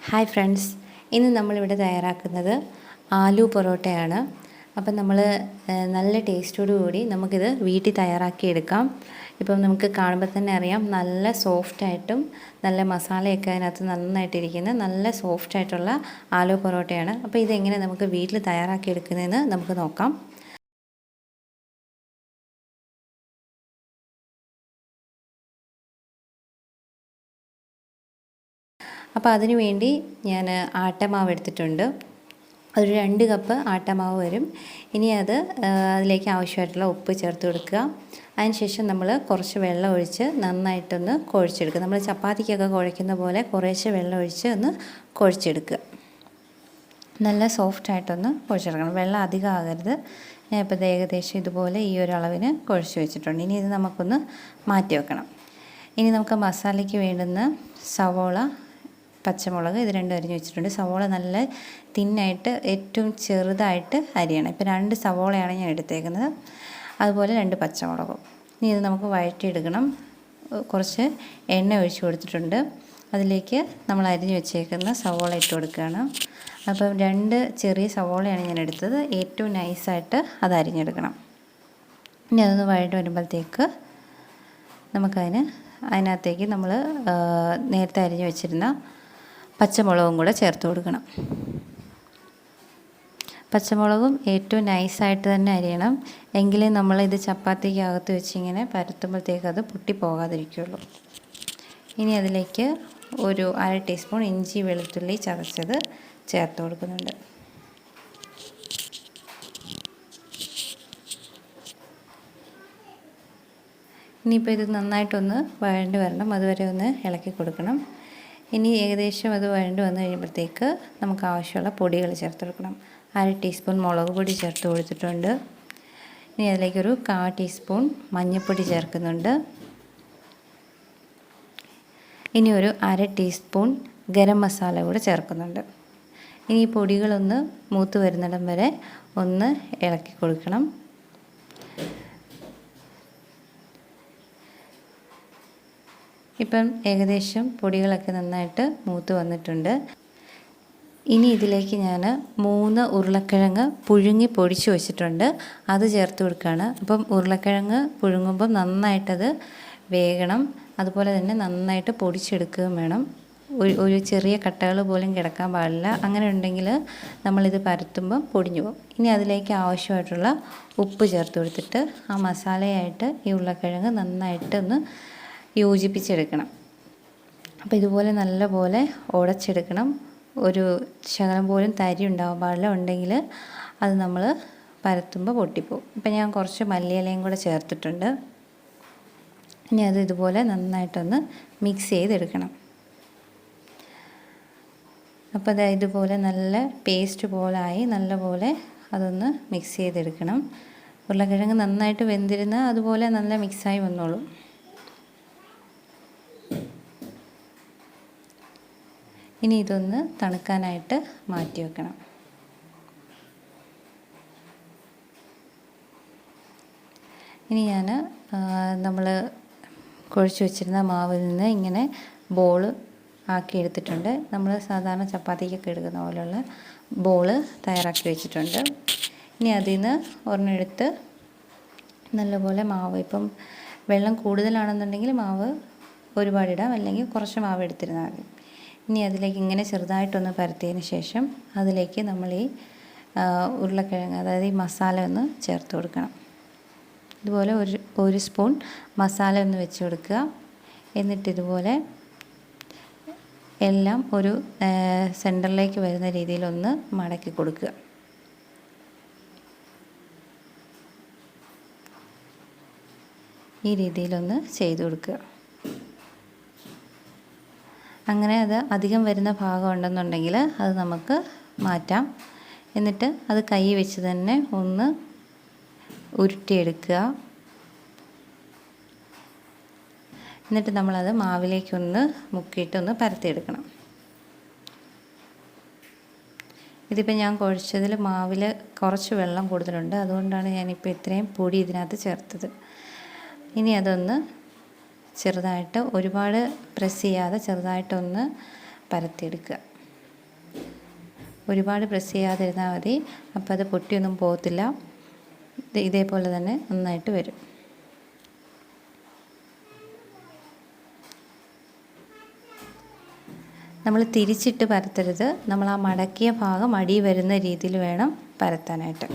Hi friends, ഇന്ന് നമ്മളിവിടെ തയ്യാറാക്കുന്നത് ആലു പൊറോട്ടയാണ്. അപ്പം നമ്മൾ നല്ല ടേസ്റ്റോടു കൂടി നമുക്കിത് വീട്ടിൽ തയ്യാറാക്കിയെടുക്കാം. ഇപ്പം നമുക്ക് കാണുമ്പോൾ തന്നെ അറിയാം, നല്ല സോഫ്റ്റായിട്ടും നല്ല മസാലയൊക്കെ അതിനകത്ത് നന്നായിട്ടിരിക്കുന്ന നല്ല സോഫ്റ്റായിട്ടുള്ള ആലു പൊറോട്ടയാണ്. അപ്പോൾ ഇതെങ്ങനെ നമുക്ക് വീട്ടിൽ തയ്യാറാക്കിയെടുക്കുന്നതെന്ന് നമുക്ക് നോക്കാം. അപ്പോൾ അതിനു വേണ്ടി ഞാൻ ആട്ടമാവ് എടുത്തിട്ടുണ്ട്. ഒരു 2 കപ്പ് ആട്ടമാവ് വരും. ഇനി അതിലേക്ക് ആവശ്യമായിട്ടുള്ള ഉപ്പ് ചേർത്ത് കൊടുക്കുക. അതിനുശേഷം നമ്മൾ കുറച്ച് വെള്ളം ഒഴിച്ച് നന്നായിട്ടൊന്ന് കുഴച്ചെടുക്കുക. നമ്മൾ ചപ്പാത്തിക്കൊക്കെ കുഴയ്ക്കുന്ന പോലെ കുറേശ്ശെ വെള്ളം ഒഴിച്ച് ഒന്ന് കുഴച്ചെടുക്കുക. നല്ല സോഫ്റ്റായിട്ടൊന്ന് കുഴച്ചെടുക്കണം. വെള്ളം അധികം ആകരുത്. ഞാൻ ഇപ്പോൾ ഏകദേശം ഇതുപോലെ ഈ ഒരു അളവിന് കുഴച്ച് വെച്ചിട്ടുണ്ട്. ഇനി ഇത് നമുക്കൊന്ന് മാറ്റി വെക്കണം. ഇനി നമുക്ക് മസാലയ്ക്ക് വേണ്ടുന്ന സവോള, പച്ചമുളക് ഇത് രണ്ടും അരിഞ്ഞ് വെച്ചിട്ടുണ്ട്. സവോള നല്ല തിന്നായിട്ട് ഏറ്റവും ചെറുതായിട്ട് അരിയണം. ഇപ്പോൾ 2 സവോളയാണ് ഞാൻ എടുത്തേക്കുന്നത്, അതുപോലെ 2 പച്ചമുളകും. ഇനി ഇത് നമുക്ക് വഴറ്റിയെടുക്കണം. കുറച്ച് എണ്ണ ഒഴിച്ച് കൊടുത്തിട്ടുണ്ട്. അതിലേക്ക് നമ്മൾ അരിഞ്ഞ് വെച്ചേക്കുന്ന സവോള ഇട്ട് കൊടുക്കുകയാണ്. അപ്പം 2 ചെറിയ സവോളയാണ് ഞാൻ എടുത്തത്. ഏറ്റവും നൈസായിട്ട് അത് അരിഞ്ഞെടുക്കണം. ഇനി അതൊന്ന് വഴറ്റി വരുമ്പോഴത്തേക്ക് അതിനകത്തേക്ക് നമ്മൾ നേരത്തെ അരിഞ്ഞ് വെച്ചിരുന്ന പച്ചമുളകും കൂടെ ചേർത്ത് കൊടുക്കണം. പച്ചമുളകും ഏറ്റവും നൈസായിട്ട് തന്നെ അരിയണം. എങ്കിലേ നമ്മളിത് ചപ്പാത്തിക്കകത്ത് വെച്ച് ഇങ്ങനെ പരത്തുമ്പോഴത്തേക്ക് അത് പൊട്ടിപ്പോകാതിരിക്കുള്ളൂ. ഇനി അതിലേക്ക് ഒരു 1/2 ടീസ്പൂൺ ഇഞ്ചി വെളുത്തുള്ളി ചതച്ചത് ചേർത്ത് കൊടുക്കുന്നുണ്ട്. ഇനിയിപ്പോൾ ഇത് നന്നായിട്ടൊന്ന് വഴണ്ട് വരണം. അതുവരെ ഒന്ന് ഇളക്കി കൊടുക്കണം. ഇനി ഏകദേശം അത് വഴണ്ട് വന്നു കഴിയുമ്പോഴത്തേക്ക് നമുക്ക് ആവശ്യമുള്ള പൊടികൾ ചേർത്ത് കൊടുക്കണം. 1/2 ടീസ്പൂൺ മുളക് പൊടി ചേർത്ത് കൊടുത്തിട്ടുണ്ട്. ഇനി അതിലേക്കൊരു 1/4 ടീസ്പൂൺ മഞ്ഞൾപ്പൊടി ചേർക്കുന്നുണ്ട്. ഇനി ഒരു 1/2 ടീസ്പൂൺ ഗരം മസാല കൂടെ ചേർക്കുന്നുണ്ട്. ഇനി ഈ പൊടികളൊന്ന് മൂത്ത് വരുന്നിടം വരെ ഒന്ന് ഇളക്കി കൊടുക്കണം. ഇപ്പം ഏകദേശം പൊടികളൊക്കെ നന്നായിട്ട് മൂത്ത് വന്നിട്ടുണ്ട്. ഇനി ഇതിലേക്ക് ഞാൻ 3 ഉരുളക്കിഴങ്ങ് പുഴുങ്ങി പൊടിച്ച് വെച്ചിട്ടുണ്ട്, അത് ചേർത്ത് കൊടുക്കുകയാണ്. അപ്പം ഉരുളക്കിഴങ്ങ് പുഴുങ്ങുമ്പം നന്നായിട്ടത് വേകണം. അതുപോലെ തന്നെ നന്നായിട്ട് പൊടിച്ചെടുക്കുകയും വേണം. ഒരു ചെറിയ കട്ടകൾ പോലും കിടക്കാൻ പാടില്ല. അങ്ങനെ ഉണ്ടെങ്കിൽ നമ്മളിത് പരത്തുമ്പം പൊടിഞ്ഞു പോകും. ഇനി അതിലേക്ക് ആവശ്യമായിട്ടുള്ള ഉപ്പ് ചേർത്ത് കൊടുത്തിട്ട് ആ മസാലയായിട്ട് ഈ ഉരുളക്കിഴങ്ങ് നന്നായിട്ട് ഒന്ന് യോജിപ്പിച്ചെടുക്കണം. അപ്പോൾ ഇതുപോലെ നല്ലപോലെ ഉടച്ചെടുക്കണം. ഒരു ശകലം പോലും തരി ഉണ്ടാവാൻ പാടില്ല. ഉണ്ടെങ്കിൽ അത് നമ്മൾ പരത്തുമ്പോൾ പൊട്ടിപ്പോവും. ഇപ്പം ഞാൻ കുറച്ച് മല്ലിയിലയും കൂടെ ചേർത്തിട്ടുണ്ട്. ഇനി അത് ഇതുപോലെ നന്നായിട്ടൊന്ന് മിക്സ് ചെയ്തെടുക്കണം. അപ്പോൾ അത് ഇതുപോലെ നല്ല പേസ്റ്റ് പോലായി നല്ലപോലെ അതൊന്ന് മിക്സ് ചെയ്തെടുക്കണം. ഉരുളക്കിഴങ്ങ് നന്നായിട്ട് വെന്തിരുന്ന് അതുപോലെ നല്ല മിക്സായി വന്നോളും. ഇനി ഇതൊന്ന് തണുക്കാനായിട്ട് മാറ്റി വെക്കണം. ഇനി ഞാൻ നമ്മൾ കുഴച്ച് വെച്ചിരുന്ന മാവിൽ നിന്ന് ഇങ്ങനെ ബോൾ ആക്കി എടുത്തിട്ടുണ്ട്. നമ്മൾ സാധാരണ ചപ്പാത്തിക്കൊക്കെ എടുക്കുന്ന പോലെയുള്ള ബോൾ തയ്യാറാക്കി വെച്ചിട്ടുണ്ട്. ഇനി അതിൽ നിന്ന് ഒരെണ്ണം എടുത്ത് നല്ലപോലെ മാവ്, ഇപ്പം വെള്ളം കൂടുതലാണെന്നുണ്ടെങ്കിൽ മാവ് ഒരുപാടിടാം, അല്ലെങ്കിൽ കുറച്ച് മാവ് എടുത്തിരുന്നാൽ മതി. ഇനി അതിലേക്ക് ഇങ്ങനെ ചെറുതായിട്ടൊന്ന് പരത്തിയതിന് ശേഷം അതിലേക്ക് നമ്മൾ ഈ ഉരുളക്കിഴങ്ങ്, അതായത് ഈ മസാല ഒന്ന് ചേർത്ത് കൊടുക്കണം. ഇതുപോലെ ഒരു സ്പൂൺ മസാല ഒന്ന് വെച്ച് കൊടുക്കുക. എന്നിട്ട് ഇതുപോലെ എല്ലാം ഒരു സെൻറ്ററിലേക്ക് വരുന്ന രീതിയിലൊന്ന് മടക്കി കൊടുക്കുക. ഈ രീതിയിലൊന്ന് ചെയ്ത് കൊടുക്കുക. അങ്ങനെ അത് അധികം വരുന്ന ഭാഗം ഉണ്ടെന്നുണ്ടെങ്കിൽ അത് നമുക്ക് മാറ്റാം. എന്നിട്ട് അത് കൈ വെച്ച് തന്നെ ഒന്ന് ഉരുട്ടിയെടുക്കുക. എന്നിട്ട് നമ്മളത് മാവിലേക്കൊന്ന് മുക്കിയിട്ടൊന്ന് പരത്തിയെടുക്കണം. ഇതിപ്പോൾ ഞാൻ കുഴച്ചതിൽ മാവിൽ കുറച്ച് വെള്ളം കൂടുതലുണ്ട്, അതുകൊണ്ടാണ് ഞാനിപ്പോൾ ഇത്രയും പൊടി ഇതിനകത്ത് ചേർത്തത്. ഇനി അതൊന്ന് ചെറുതായിട്ട്, ഒരുപാട് പ്രസ് ചെയ്യാതെ ചെറുതായിട്ടൊന്ന് പരത്തിയെടുക്കുക. ഒരുപാട് പ്രസ് ചെയ്യാതിരുന്നാൽ മതി. അപ്പോൾ അത് പൊട്ടിയൊന്നും പോകത്തില്ല. ഇതേപോലെ തന്നെ നന്നായിട്ട് വരും. നമ്മൾ തിരിച്ചിട്ട് പരത്തരുത്. നമ്മൾ ആ മടക്കിയ ഭാഗം അടി വരുന്ന രീതിയിൽ വേണം പരത്താനായിട്ട്.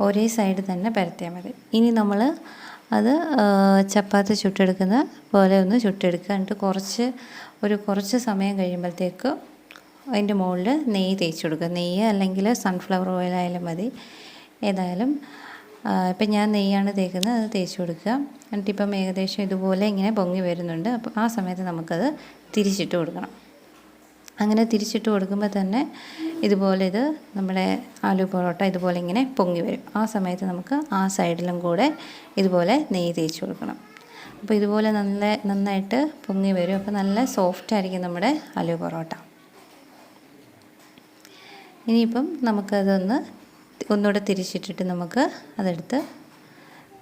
ഒരേ സൈഡ് തന്നെ പരത്തിയാൽ മതി. ഇനി നമ്മൾ അത് ചപ്പാത്തി ചുട്ടെടുക്കുന്ന പോലെ ഒന്ന് ചുട്ടെടുക്കുക. എന്നിട്ട് കുറച്ച് സമയം കഴിയുമ്പോഴത്തേക്ക് അതിൻ്റെ മുകളിൽ നെയ്യ് തേച്ച് കൊടുക്കുക. നെയ്യ് അല്ലെങ്കിൽ സൺഫ്ലവർ ഓയിൽ ആയാലും മതി. ഏതായാലും ഇപ്പം ഞാൻ നെയ്യാണ് തേക്കുന്നത്, അത് തേച്ച് കൊടുക്കുക. എന്നിട്ടിപ്പം ഏകദേശം ഇതുപോലെ ഇങ്ങനെ പൊങ്ങി വരുന്നുണ്ട്. അപ്പോൾ ആ സമയത്ത് നമുക്കത് തിരിച്ചിട്ട് കൊടുക്കണം. അങ്ങനെ തിരിച്ചിട്ട് കൊടുക്കുമ്പോൾ തന്നെ ഇതുപോലെ നമ്മുടെ ആലു പൊറോട്ട ഇതുപോലെ ഇങ്ങനെ പൊങ്ങി വരും. ആ സമയത്ത് നമുക്ക് ആ സൈഡിലും കൂടെ ഇതുപോലെ നെയ്യ് തേച്ച് കൊടുക്കണം. അപ്പോൾ ഇതുപോലെ നന്നായിട്ട് പൊങ്ങി വരും. അപ്പോൾ നല്ല സോഫ്റ്റായിരിക്കും നമ്മുടെ ആലു പൊറോട്ട. ഇനിയിപ്പം ഒന്നുകൂടെ തിരിച്ചിട്ടിട്ട് നമുക്ക് അതെടുത്ത്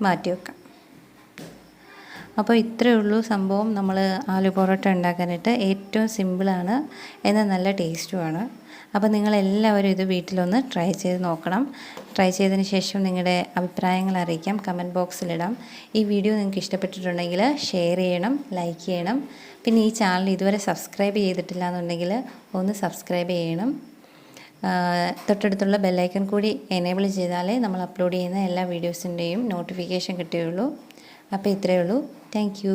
മാറ്റി വെക്കാം. അപ്പോൾ ഇത്രയേ ഉള്ളൂ സംഭവം. നമ്മൾ ആലു പൊറോട്ട ഉണ്ടാക്കാനായിട്ട് ഏറ്റവും സിമ്പിളാണ്, എന്നാൽ നല്ല ടേസ്റ്റുമാണ്. അപ്പോൾ നിങ്ങളെല്ലാവരും ഇത് വീട്ടിലൊന്ന് ട്രൈ ചെയ്ത് നോക്കണം. ട്രൈ ചെയ്തതിന് ശേഷം നിങ്ങളുടെ അഭിപ്രായങ്ങൾ അറിയിക്കാം, കമൻറ്റ് ബോക്സിലിടാം. ഈ വീഡിയോ നിങ്ങൾക്ക് ഇഷ്ടപ്പെട്ടിട്ടുണ്ടെങ്കിൽ ഷെയർ ചെയ്യണം, ലൈക്ക് ചെയ്യണം. പിന്നെ ഈ ചാനൽ ഇതുവരെ സബ്സ്ക്രൈബ് ചെയ്തിട്ടില്ല എന്നുണ്ടെങ്കിൽ ഒന്ന് സബ്സ്ക്രൈബ് ചെയ്യണം. തൊട്ടടുത്തുള്ള ബെല്ലൈക്കൺ കൂടി എനേബിൾ ചെയ്താലേ നമ്മൾ അപ്ലോഡ് ചെയ്യുന്ന എല്ലാ വീഡിയോസിൻ്റെയും നോട്ടിഫിക്കേഷൻ കിട്ടുകയുള്ളൂ. അപ്പോൾ ഇത്രയേ ഉള്ളൂ. Thank you.